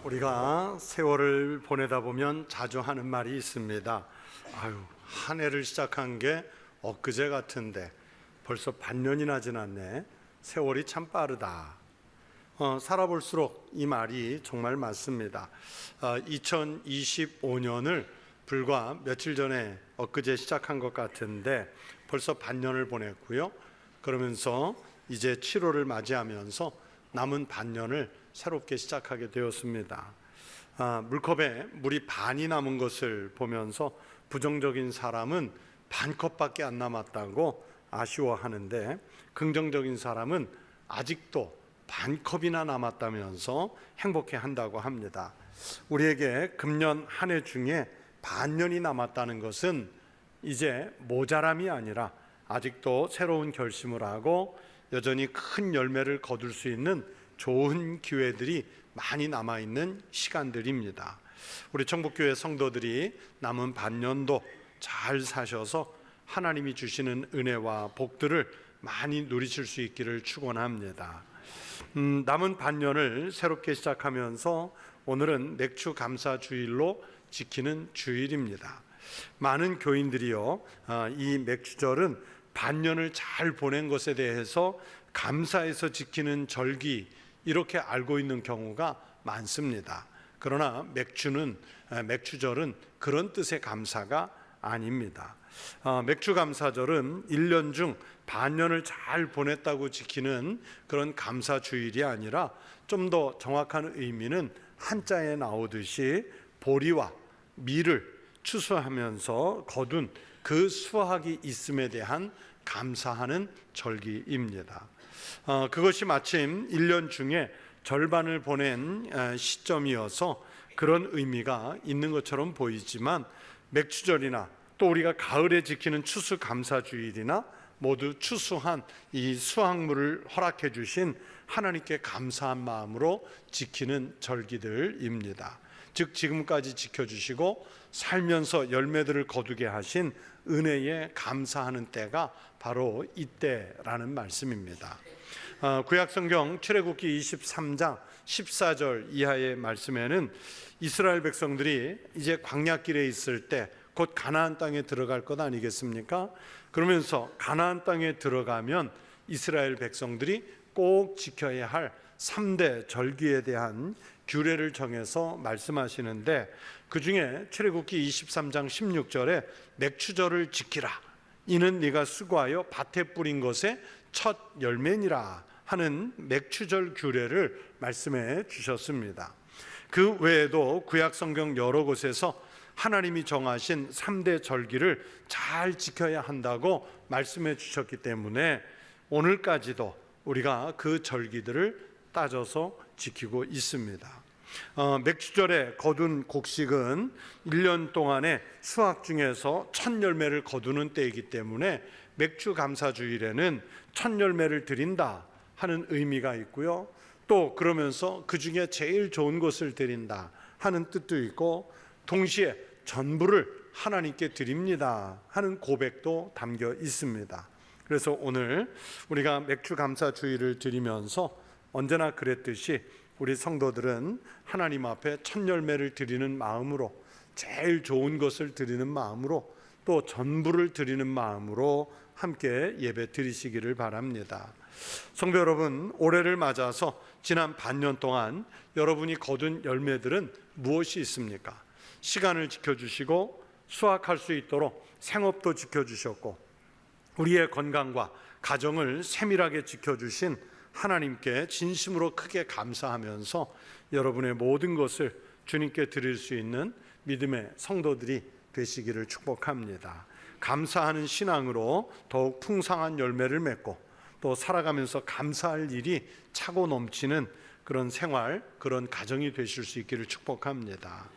우리가 세월을 보내다 보면 자주 하는 말이 있습니다. 한 해를 시작한 게 엊그제 같은데 벌써 반년이나 지났네. 세월이 참 빠르다. 살아볼수록 이 말이 정말 맞습니다. 2025년을 불과 며칠 전에 엊그제 시작한 것 같은데 벌써 반년을 보냈고요. 그러면서 이제 7월을 맞이하면서 남은 반년을 새롭게 시작하게 되었습니다. 물컵에 물이 반이 남은 것을 보면서 부정적인 사람은 반컵밖에 안 남았다고 아쉬워하는데, 긍정적인 사람은 아직도 반컵이나 남았다면서 행복해한다고 합니다. 우리에게 금년 한 해 중에 반년이 남았다는 것은 이제 모자람이 아니라 아직도 새로운 결심을 하고 여전히 큰 열매를 거둘 수 있는 좋은 기회들이 많이 남아있는 시간들입니다. 우리 청북교회 성도들이 남은 반년도 잘 사셔서 하나님이 주시는 은혜와 복들을 많이 누리실 수 있기를 축원합니다. 남은 반년을 새롭게 시작하면서 오늘은 맥주 감사 주일로 지키는 주일입니다. 많은 교인들이요, 이 맥주절은 반년을 잘 보낸 것에 대해서 감사해서 지키는 절기, 이렇게 알고 있는 경우가 많습니다. 그러나 맥주절은 그런 뜻의 감사가 아닙니다. 맥주감사절은 1년 중 반년을 잘 보냈다고 지키는 그런 감사주일이 아니라 좀 더 정확한 의미는 한자에 나오듯이 보리와 밀을 추수하면서 거둔 그 수확이 있음에 대한 감사하는 절기입니다. 그것이 마침 1년 중에 절반을 보낸 시점이어서 그런 의미가 있는 것처럼 보이지만, 맥주절이나 또 우리가 가을에 지키는 추수감사주일이나 모두 추수한 이 수확물을 허락해 주신 하나님께 감사한 마음으로 지키는 절기들입니다. 즉 지금까지 지켜주시고 살면서 열매들을 거두게 하신 은혜에 감사하는 때가 바로 이때라는 말씀입니다. 구약성경 출애굽기 23장 14절 이하의 말씀에는 이스라엘 백성들이 이제 광야길에 있을 때 곧 가나안 땅에 들어갈 것 아니겠습니까? 그러면서 가나안 땅에 들어가면 이스라엘 백성들이 꼭 지켜야 할 3대 절기에 대한 규례를 정해서 말씀하시는데, 그 중에 출애굽기 23장 16절에 맥추절을 지키라, 이는 네가 수고하여 밭에 뿌린 것의 첫 열매니라 하는 맥추절 규례를 말씀해 주셨습니다. 그 외에도 구약 성경 여러 곳에서 하나님이 정하신 3대 절기를 잘 지켜야 한다고 말씀해 주셨기 때문에 오늘까지도 우리가 그 절기들을 따져서 지키고 있습니다. 맥주절에 거둔 곡식은 1년 동안의 수확 중에서 첫 열매를 거두는 때이기 때문에 맥주 감사주일에는 첫 열매를 드린다 하는 의미가 있고요, 또 그러면서 그 중에 제일 좋은 것을 드린다 하는 뜻도 있고, 동시에 전부를 하나님께 드립니다 하는 고백도 담겨 있습니다. 그래서 오늘 우리가 맥주 감사주일을 드리면서 언제나 그랬듯이 우리 성도들은 하나님 앞에 첫 열매를 드리는 마음으로, 제일 좋은 것을 드리는 마음으로, 또 전부를 드리는 마음으로 함께 예배 드리시기를 바랍니다. 성도 여러분, 올해를 맞아서 지난 반년 동안 여러분이 거둔 열매들은 무엇이 있습니까? 시간을 지켜주시고 수확할 수 있도록 생업도 지켜주셨고 우리의 건강과 가정을 세밀하게 지켜주신 하나님께 진심으로 크게 감사하면서 여러분의 모든 것을 주님께 드릴 수 있는 믿음의 성도들이 되시기를 축복합니다. 감사하는 신앙으로 더욱 풍성한 열매를 맺고 또 살아가면서 감사할 일이 차고 넘치는 그런 생활, 그런 가정이 되실 수 있기를 축복합니다.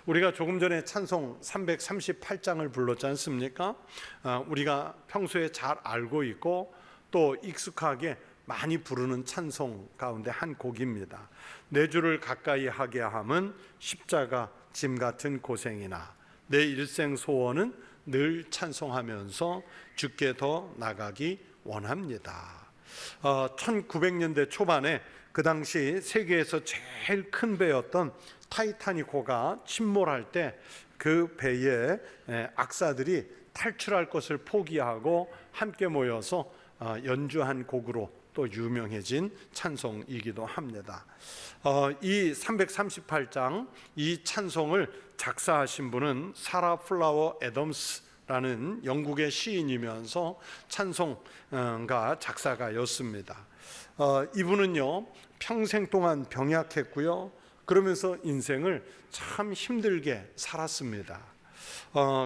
우리가 조금 전에 찬송 338장을 불렀지 않습니까? 우리가 평소에 잘 알고 있고 또 익숙하게 많이 부르는 찬송 가운데 한 곡입니다. 내 주를 가까이 하게 함은 십자가 짐 같은 고생이나 내 일생 소원은 늘 찬송하면서 주께 더 나가기 원합니다. 1900년대 초반에 그 당시 세계에서 제일 큰 배였던 타이타닉호가 침몰할 때 그 배에 악사들이 탈출할 것을 포기하고 함께 모여서 연주한 곡으로 또 유명해진 찬송이기도 합니다. 이 338장 이 찬송을 작사하신 분은 사라 플라워 애덤스라는 영국의 시인이면서 찬송가 작사가였습니다. 이분은요 평생 동안 병약했고요, 그러면서 인생을 참 힘들게 살았습니다.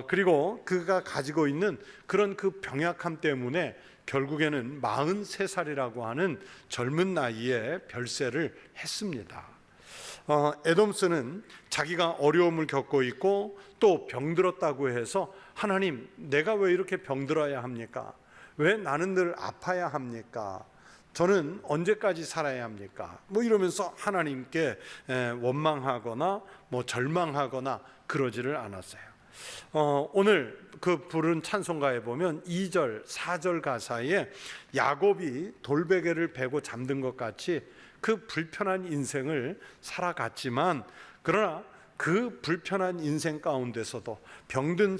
그리고 그가 가지고 있는 그런 그 병약함 때문에 결국에는 43살이라고 하는 젊은 나이에 별세를 했습니다. 애덤스는 자기가 어려움을 겪고 있고 또 병들었다고 해서 하나님, 내가 왜 이렇게 병들어야 합니까? 왜 나는 늘 아파야 합니까? 저는 언제까지 살아야 합니까? 이러면서 하나님께 원망하거나 절망하거나 그러지를 않았어요. 오늘 그 부른 찬송가에 보면 2절, 4절 가사에 야곱이 돌베개를 베고 잠든 것 같이 그 불편한 인생을 살아갔지만, 그러나 그 불편한 인생 가운데서도, 병든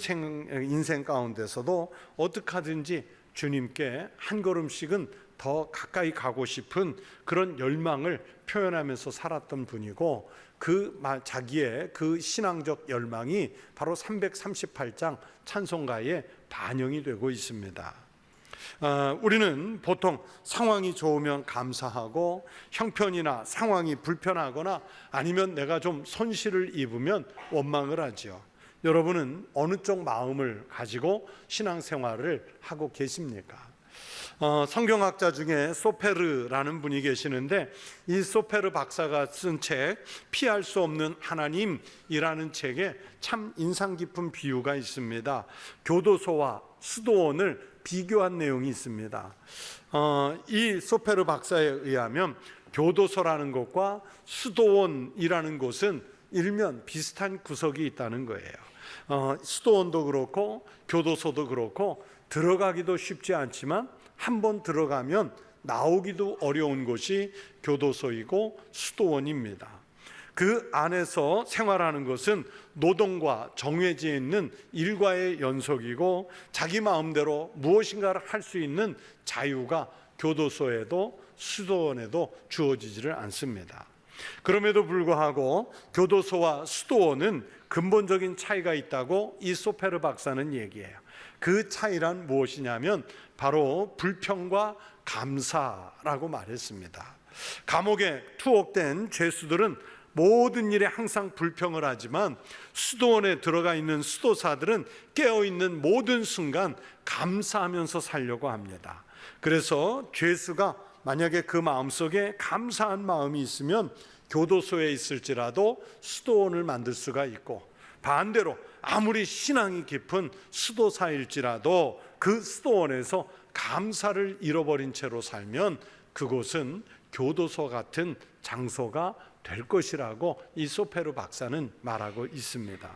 인생 가운데서도 어떻게 하든지 주님께 한 걸음씩은 더 가까이 가고 싶은 그런 열망을 표현하면서 살았던 분이고, 자기의 그 신앙적 열망이 바로 338장 찬송가에 반영이 되고 있습니다. 우리는 보통 상황이 좋으면 감사하고, 형편이나 상황이 불편하거나 아니면 내가 좀 손실을 입으면 원망을 하지요. 여러분은 어느 쪽 마음을 가지고 신앙생활을 하고 계십니까? 성경학자 중에 소페르라는 분이 계시는데, 이 소페르 박사가 쓴 책 피할 수 없는 하나님이라는 책에 참 인상 깊은 비유가 있습니다. 교도소와 수도원을 비교한 내용이 있습니다. 이 소페르 박사에 의하면 교도소라는 것과 수도원이라는 곳은 일면 비슷한 구석이 있다는 거예요. 수도원도 그렇고 교도소도 그렇고 들어가기도 쉽지 않지만 한번 들어가면 나오기도 어려운 곳이 교도소이고 수도원입니다. 그 안에서 생활하는 것은 노동과 정해져 있는 일과의 연속이고, 자기 마음대로 무엇인가를 할 수 있는 자유가 교도소에도 수도원에도 주어지지를 않습니다. 그럼에도 불구하고 교도소와 수도원은 근본적인 차이가 있다고 이 소페르 박사는 얘기해요. 그 차이란 무엇이냐면 바로 불평과 감사라고 말했습니다. 감옥에 투옥된 죄수들은 모든 일에 항상 불평을 하지만, 수도원에 들어가 있는 수도사들은 깨어있는 모든 순간 감사하면서 살려고 합니다. 그래서 죄수가 만약에 그 마음속에 감사한 마음이 있으면 교도소에 있을지라도 수도원을 만들 수가 있고, 반대로 아무리 신앙이 깊은 수도사일지라도 그 수도원에서 감사를 잃어버린 채로 살면 그곳은 교도소 같은 장소가 될 것이라고 이 소페르 박사는 말하고 있습니다.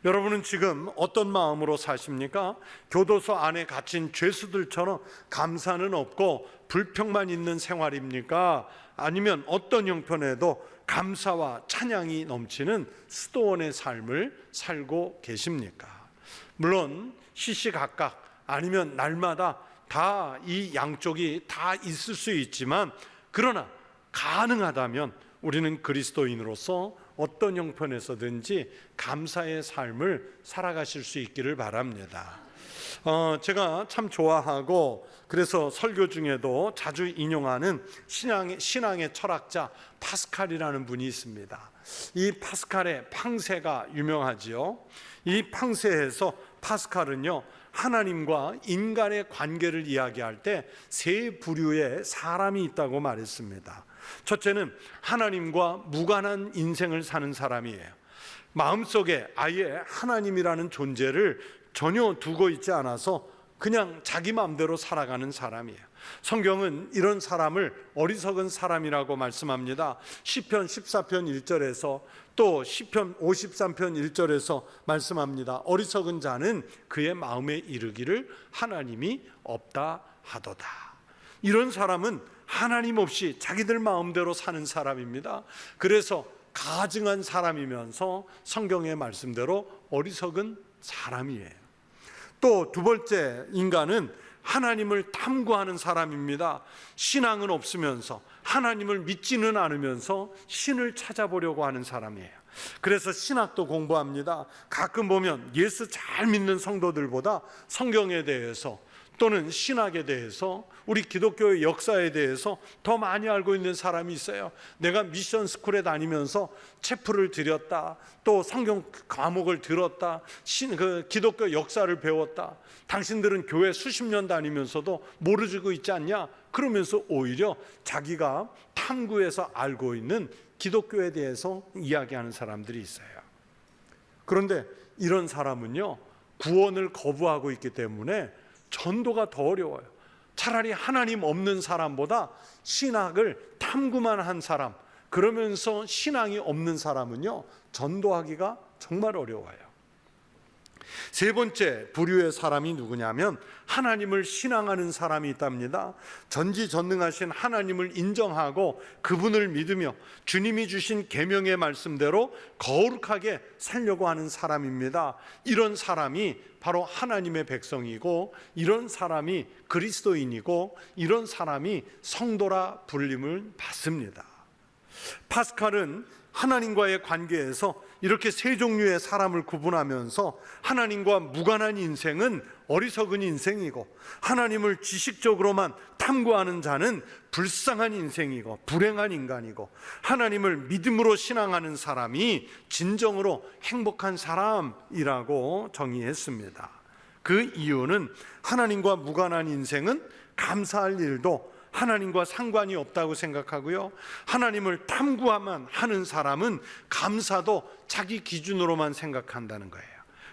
여러분은 지금 어떤 마음으로 사십니까? 교도소 안에 갇힌 죄수들처럼 감사는 없고 불평만 있는 생활입니까? 아니면 어떤 형편에도 감사와 찬양이 넘치는 수도원의 삶을 살고 계십니까? 물론 시시각각 아니면 날마다 다 이 양쪽이 다 있을 수 있지만, 그러나 가능하다면 우리는 그리스도인으로서 어떤 형편에서든지 감사의 삶을 살아가실 수 있기를 바랍니다. 제가 참 좋아하고 그래서 설교 중에도 자주 인용하는 신앙의 철학자 파스칼이라는 분이 있습니다. 이 파스칼의 팡세가 유명하지요. 이 팡세에서 파스칼은요, 하나님과 인간의 관계를 이야기할 때 세 부류의 사람이 있다고 말했습니다. 첫째는 하나님과 무관한 인생을 사는 사람이에요. 마음속에 아예 하나님이라는 존재를 전혀 두고 있지 않아서 그냥 자기 마음대로 살아가는 사람이에요. 성경은 이런 사람을 어리석은 사람이라고 말씀합니다. 시편 14편 1절에서 또 시편 53편 1절에서 말씀합니다. 어리석은 자는 그의 마음에 이르기를 하나님이 없다 하도다. 이런 사람은 하나님 없이 자기들 마음대로 사는 사람입니다. 그래서 가증한 사람이면서 성경의 말씀대로 어리석은 사람이에요. 또 두 번째 인간은 하나님을 탐구하는 사람입니다. 신앙은 없으면서 하나님을 믿지는 않으면서 신을 찾아보려고 하는 사람이에요. 그래서 신학도 공부합니다. 가끔 보면 예수 잘 믿는 성도들보다 성경에 대해서 또는 신학에 대해서, 우리 기독교의 역사에 대해서 더 많이 알고 있는 사람이 있어요. 내가 미션 스쿨에 다니면서 체프를 들였다, 또 성경 과목을 들었다, 기독교 역사를 배웠다. 당신들은 교회 수십 년 다니면서도 모르고 있지 않냐? 그러면서 오히려 자기가 탐구해서 알고 있는 기독교에 대해서 이야기하는 사람들이 있어요. 그런데 이런 사람은요, 구원을 거부하고 있기 때문에 전도가 더 어려워요. 차라리 하나님 없는 사람보다 신학을 탐구만 한 사람, 그러면서 신앙이 없는 사람은요, 전도하기가 정말 어려워요. 세 번째 부류의 사람이 누구냐면 하나님을 신앙하는 사람이 있답니다. 전지전능하신 하나님을 인정하고 그분을 믿으며 주님이 주신 계명의 말씀대로 거룩하게 살려고 하는 사람입니다. 이런 사람이 바로 하나님의 백성이고, 이런 사람이 그리스도인이고, 이런 사람이 성도라 불림을 받습니다. 파스칼은 하나님과의 관계에서 이렇게 세 종류의 사람을 구분하면서 하나님과 무관한 인생은 어리석은 인생이고, 하나님을 지식적으로만 탐구하는 자는 불쌍한 인생이고 불행한 인간이고, 하나님을 믿음으로 신앙하는 사람이 진정으로 행복한 사람이라고 정의했습니다. 그 이유는 하나님과 무관한 인생은 감사할 일도 하나님과 상관이 없다고 생각하고요, 하나님을 탐구하만 하는 사람은 감사도 자기 기준으로만 생각한다는 거예요.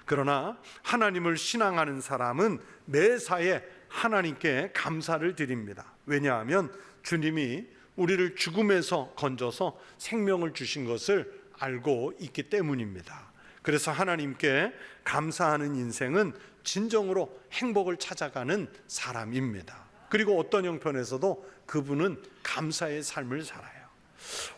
그러나 하나님을 신앙하는 사람은 매사에 하나님께 감사를 드립니다. 왜냐하면 주님이 우리를 죽음에서 건져서 생명을 주신 것을 알고 있기 때문입니다. 그래서 하나님께 감사하는 인생은 진정으로 행복을 찾아가는 사람입니다. 그리고 어떤 형편에서도 그분은 감사의 삶을 살아요.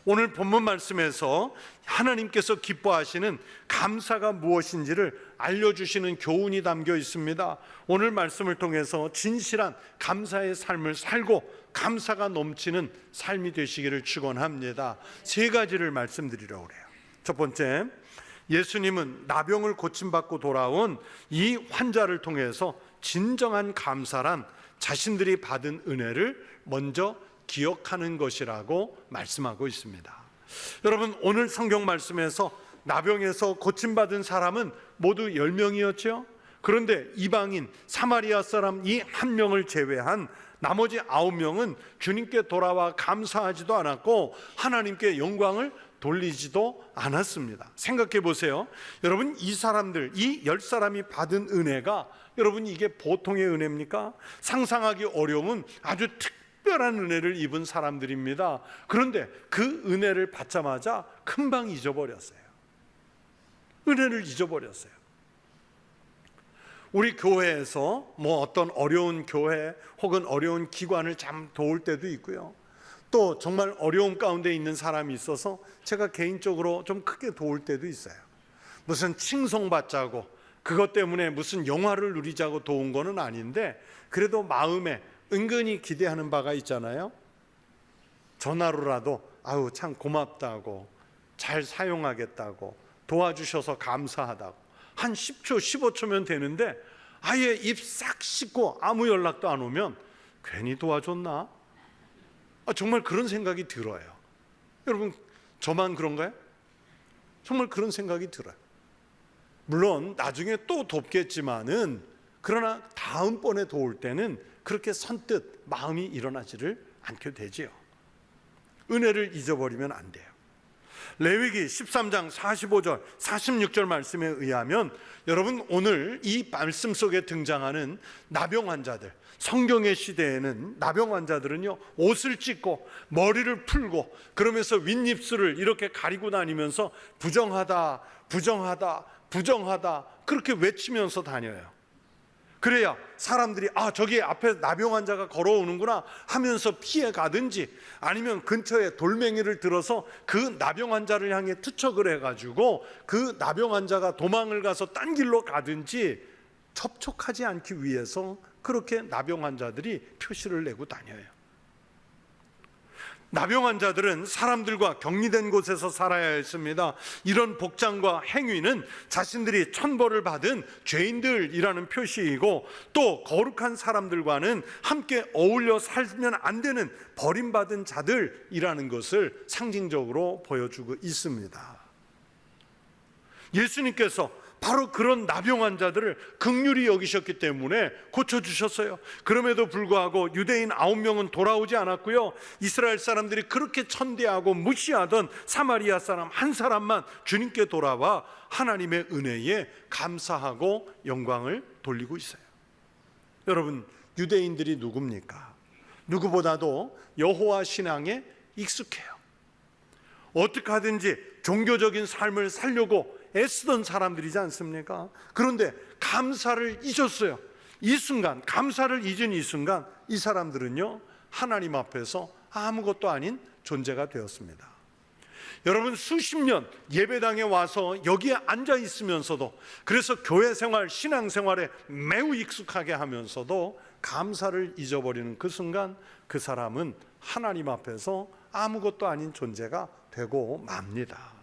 오늘 본문 말씀에서 하나님께서 기뻐하시는 감사가 무엇인지를 알려주시는 교훈이 담겨 있습니다. 오늘 말씀을 통해서 진실한 감사의 삶을 살고 감사가 넘치는 삶이 되시기를 축원합니다. 세 가지를 말씀드리려고 그래요. 첫 번째, 예수님은 나병을 고침받고 돌아온 이 환자를 통해서 진정한 감사란 자신들이 받은 은혜를 먼저 기억하는 것이라고 말씀하고 있습니다. 여러분, 오늘 성경 말씀에서 나병에서 고침받은 사람은 모두 10명이었죠. 그런데 이방인 사마리아 사람 이 한 명을 제외한 나머지 9명은 주님께 돌아와 감사하지도 않았고 하나님께 영광을 돌리지도 않았습니다. 생각해 보세요. 여러분, 이 사람들, 이 10사람이 받은 은혜가, 여러분, 이게 보통의 은혜입니까? 상상하기 어려운 아주 특별한 은혜를 입은 사람들입니다. 그런데 그 은혜를 받자마자 금방 잊어버렸어요. 은혜를 잊어버렸어요. 우리 교회에서 어떤 어려운 교회 혹은 어려운 기관을 참 도울 때도 있고요, 또 정말 어려움 가운데 있는 사람이 있어서 제가 개인적으로 좀 크게 도울 때도 있어요. 무슨 칭송받자고, 그것 때문에 무슨 영화를 누리자고 도운 거는 아닌데, 그래도 마음에 은근히 기대하는 바가 있잖아요. 전화로라도 아우 참 고맙다고, 잘 사용하겠다고, 도와주셔서 감사하다고, 한 10초 15초면 되는데 아예 입 싹 씻고 아무 연락도 안 오면 괜히 도와줬나? 정말 그런 생각이 들어요. 여러분, 저만 그런가요? 정말 그런 생각이 들어요. 물론 나중에 또 돕겠지만은, 그러나 다음번에 도울 때는 그렇게 선뜻 마음이 일어나지를 않게 되지요. 은혜를 잊어버리면 안 돼요. 레위기 13장 45절 46절 말씀에 의하면, 여러분, 오늘 이 말씀 속에 등장하는 나병 환자들, 성경의 시대에는 나병 환자들은요, 옷을 찢고 머리를 풀고 그러면서 윗입술을 이렇게 가리고 다니면서 부정하다 부정하다 부정하다 그렇게 외치면서 다녀요. 그래야 사람들이 저기 앞에 나병 환자가 걸어오는구나 하면서 피해 가든지, 아니면 근처에 돌멩이를 들어서 그 나병 환자를 향해 투척을 해가지고 그 나병 환자가 도망을 가서 딴 길로 가든지 접촉하지 않기 위해서 그렇게 나병 환자들이 표시를 내고 다녀요. 나병 환자들은 사람들과 격리된 곳에서 살아야 했습니다. 이런 복장과 행위는 자신들이 천벌을 받은 죄인들이라는 표시이고, 또 거룩한 사람들과는 함께 어울려 살면 안 되는 버림받은 자들이라는 것을 상징적으로 보여주고 있습니다. 예수님께서 바로 그런 나병 환자들을 긍휼히 여기셨기 때문에 고쳐주셨어요. 그럼에도 불구하고 유대인 9명은 돌아오지 않았고요, 이스라엘 사람들이 그렇게 천대하고 무시하던 사마리아 사람 한 사람만 주님께 돌아와 하나님의 은혜에 감사하고 영광을 돌리고 있어요. 여러분, 유대인들이 누굽니까? 누구보다도 여호와 신앙에 익숙해요. 어떻게 하든지 종교적인 삶을 살려고 애쓰던 사람들이지 않습니까? 그런데 감사를 잊었어요. 이 순간, 감사를 잊은 이 순간 이 사람들은요, 하나님 앞에서 아무것도 아닌 존재가 되었습니다. 여러분, 수십 년 예배당에 와서 여기에 앉아 있으면서도, 그래서 교회 생활, 신앙 생활에 매우 익숙하게 하면서도 감사를 잊어버리는 그 순간 그 사람은 하나님 앞에서 아무것도 아닌 존재가 되고 맙니다.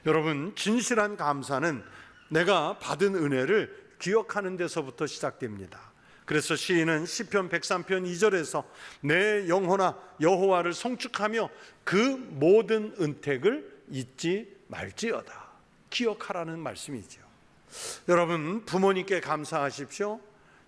여러분, 진실한 감사는 내가 받은 은혜를 기억하는 데서부터 시작됩니다. 그래서 시인은 시편 103편 2절에서 내 영혼아 여호와를 송축하며 그 모든 은택을 잊지 말지어다, 기억하라는 말씀이죠. 여러분, 부모님께 감사하십시오.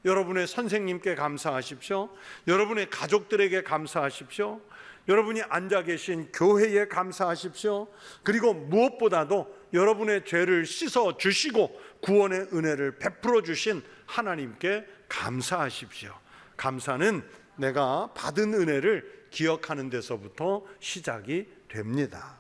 여러분의 선생님께 감사하십시오. 여러분의 가족들에게 감사하십시오. 여러분이 앉아 계신 교회에 감사하십시오. 그리고 무엇보다도 여러분의 죄를 씻어 주시고 구원의 은혜를 베풀어 주신 하나님께 감사하십시오. 감사는 내가 받은 은혜를 기억하는 데서부터 시작이 됩니다.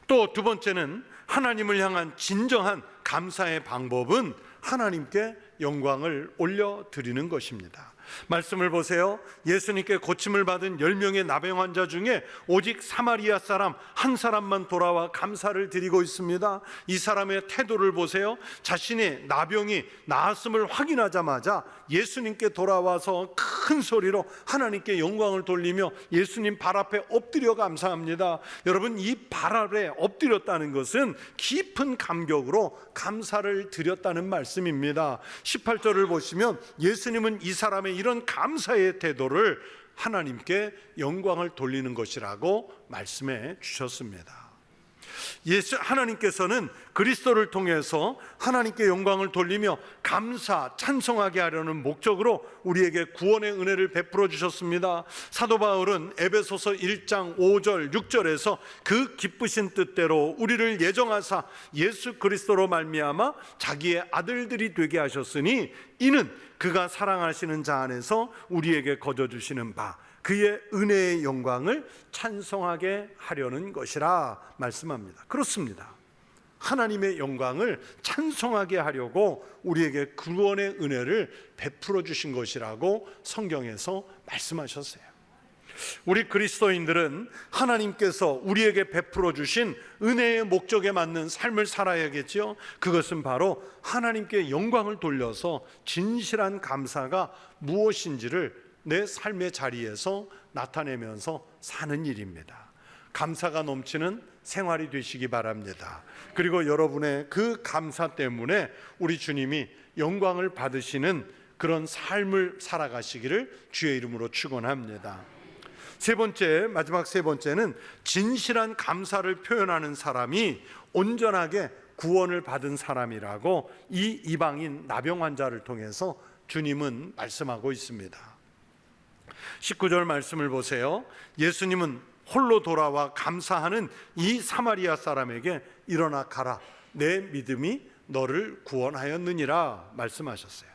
또 두 번째는 하나님을 향한 진정한 감사의 방법은 하나님께 영광을 올려드리는 것입니다. 말씀을 보세요. 예수님께 고침을 받은 10명의 나병 환자 중에 오직 사마리아 사람 한 사람만 돌아와 감사를 드리고 있습니다. 이 사람의 태도를 보세요. 자신의 나병이 나았음을 확인하자마자 예수님께 돌아와서 큰 소리로 하나님께 영광을 돌리며 예수님 발 앞에 엎드려 감사합니다. 여러분, 이 발 앞에 엎드렸다는 것은 깊은 감격으로 감사를 드렸다는 말씀입니다. 18절을 보시면 예수님은 이 사람의 이런 감사의 태도를 하나님께 영광을 돌리는 것이라고 말씀해 주셨습니다. 하나님께서는 그리스도를 통해서 하나님께 영광을 돌리며 감사, 찬송하게 하려는 목적으로 우리에게 구원의 은혜를 베풀어 주셨습니다. 사도 바울은 에베소서 1장 5절 6절에서 그 기쁘신 뜻대로 우리를 예정하사 예수 그리스도로 말미암아 자기의 아들들이 되게 하셨으니 이는 그가 사랑하시는 자 안에서 우리에게 거저 주시는 바 그의 은혜의 영광을 찬송하게 하려는 것이라 말씀합니다. 그렇습니다. 하나님의 영광을 찬송하게 하려고 우리에게 구원의 은혜를 베풀어 주신 것이라고 성경에서 말씀하셨어요. 우리 그리스도인들은 하나님께서 우리에게 베풀어 주신 은혜의 목적에 맞는 삶을 살아야겠죠. 그것은 바로 하나님께 영광을 돌려서 진실한 감사가 무엇인지를 내 삶의 자리에서 나타내면서 사는 일입니다. 감사가 넘치는 생활이 되시기 바랍니다. 그리고 여러분의 그 감사 때문에 우리 주님이 영광을 받으시는 그런 삶을 살아가시기를 주의 이름으로 축원합니다. 세 번째, 마지막 세 번째는 진실한 감사를 표현하는 사람이 온전하게 구원을 받은 사람이라고 이 이방인 나병 환자를 통해서 주님은 말씀하고 있습니다. 19절 말씀을 보세요. 예수님은 홀로 돌아와 감사하는 이 사마리아 사람에게 일어나 가라, 내 믿음이 너를 구원하였느니라 말씀하셨어요.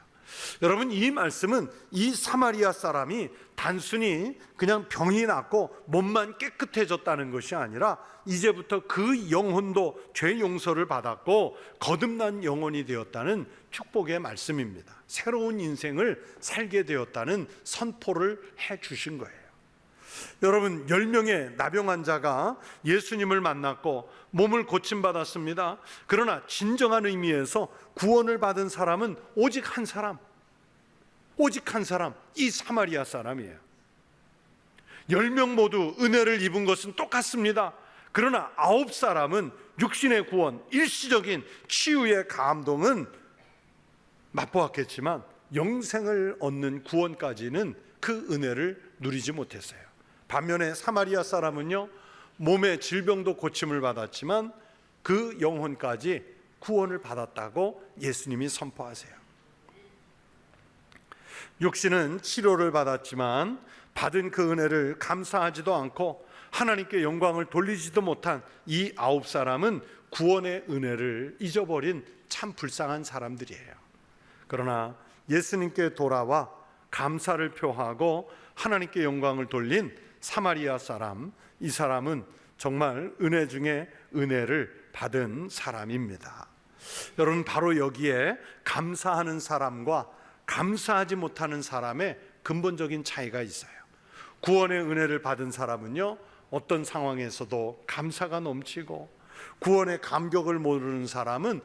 여러분, 이 말씀은 이 사마리아 사람이 단순히 그냥 병이 낫고 몸만 깨끗해졌다는 것이 아니라 이제부터 그 영혼도 죄 용서를 받았고 거듭난 영혼이 되었다는 축복의 말씀입니다. 새로운 인생을 살게 되었다는 선포를 해 주신 거예요. 여러분, 10명의 나병 환자가 예수님을 만났고 몸을 고침받았습니다. 그러나 진정한 의미에서 구원을 받은 사람은 오직 한 사람, 이 사마리아 사람이에요. 10명 모두 은혜를 입은 것은 똑같습니다. 그러나 9사람은 육신의 구원, 일시적인 치유의 감동은 맛보았겠지만 영생을 얻는 구원까지는 그 은혜를 누리지 못했어요. 반면에 사마리아 사람은요, 몸의 질병도 고침을 받았지만 그 영혼까지 구원을 받았다고 예수님이 선포하세요. 육신은 치료를 받았지만 받은 그 은혜를 감사하지도 않고 하나님께 영광을 돌리지도 못한 이 9사람은 구원의 은혜를 잊어버린 참 불쌍한 사람들이에요. 그러나 예수님께 돌아와 감사를 표하고 하나님께 영광을 돌린 사마리아 사람, 이 사람은 정말 은혜 중에 은혜를 받은 사람입니다. 여러분, 바로 여기에 감사하는 사람과 감사하지 못하는 사람의 근본적인 차이가 있어요. 구원의 은혜를 받은 사람은요, 어떤 상황에서도 감사가 넘치고, 구원의 감격을 모르는 사람은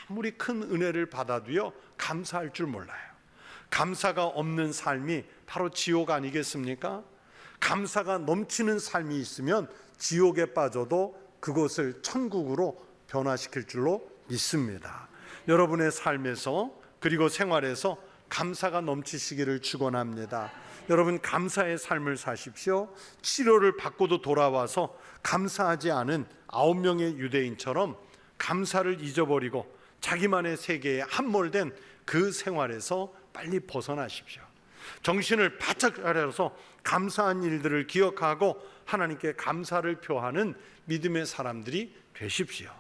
아무리 큰 은혜를 받아도요 감사할 줄 몰라요. 감사가 없는 삶이 바로 지옥 아니겠습니까? 감사가 넘치는 삶이 있으면 지옥에 빠져도 그것을 천국으로 변화시킬 줄로 믿습니다. 여러분의 삶에서 그리고 생활에서 감사가 넘치시기를 축원합니다. 여러분, 감사의 삶을 사십시오. 치료를 받고도 돌아와서 감사하지 않은 9명의 유대인처럼 감사를 잊어버리고 자기만의 세계에 함몰된 그 생활에서 빨리 벗어나십시오. 정신을 바짝 차려서 감사한 일들을 기억하고 하나님께 감사를 표하는 믿음의 사람들이 되십시오.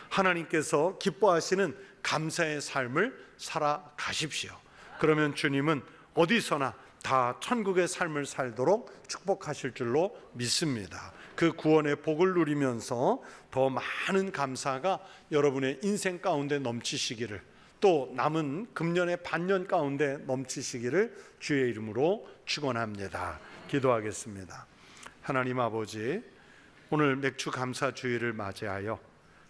하나님께서 기뻐하시는 감사의 삶을 살아가십시오. 그러면 주님은 어디서나 다 천국의 삶을 살도록 축복하실 줄로 믿습니다. 그 구원의 복을 누리면서 더 많은 감사가 여러분의 인생 가운데 넘치시기를, 또 남은 금년의 반년 가운데 넘치시기를 주의 이름으로 축원합니다. 기도하겠습니다. 하나님 아버지, 오늘 맥주 감사 주일을 맞이하여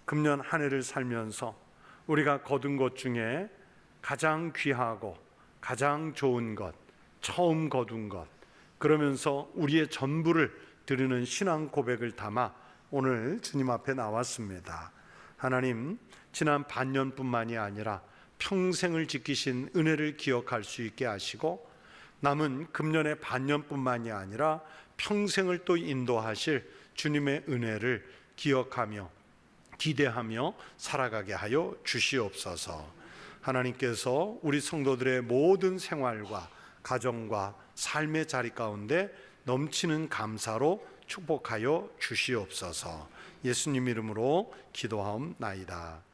금년 한 해를 살면서 우리가 거둔 것 중에 가장 귀하고 가장 좋은 것, 처음 거둔 것, 그러면서 우리의 전부를 드리는 신앙 고백을 담아 오늘 주님 앞에 나왔습니다. 하나님, 지난 반년뿐만이 아니라 평생을 지키신 은혜를 기억할 수 있게 하시고, 남은 금년의 반년뿐만이 아니라 평생을 또 인도하실 주님의 은혜를 기억하며 기대하며 살아가게 하여 주시옵소서. 하나님께서 우리 성도들의 모든 생활과 가정과 삶의 자리 가운데 넘치는 감사로 축복하여 주시옵소서. 예수님 이름으로 기도하옵나이다.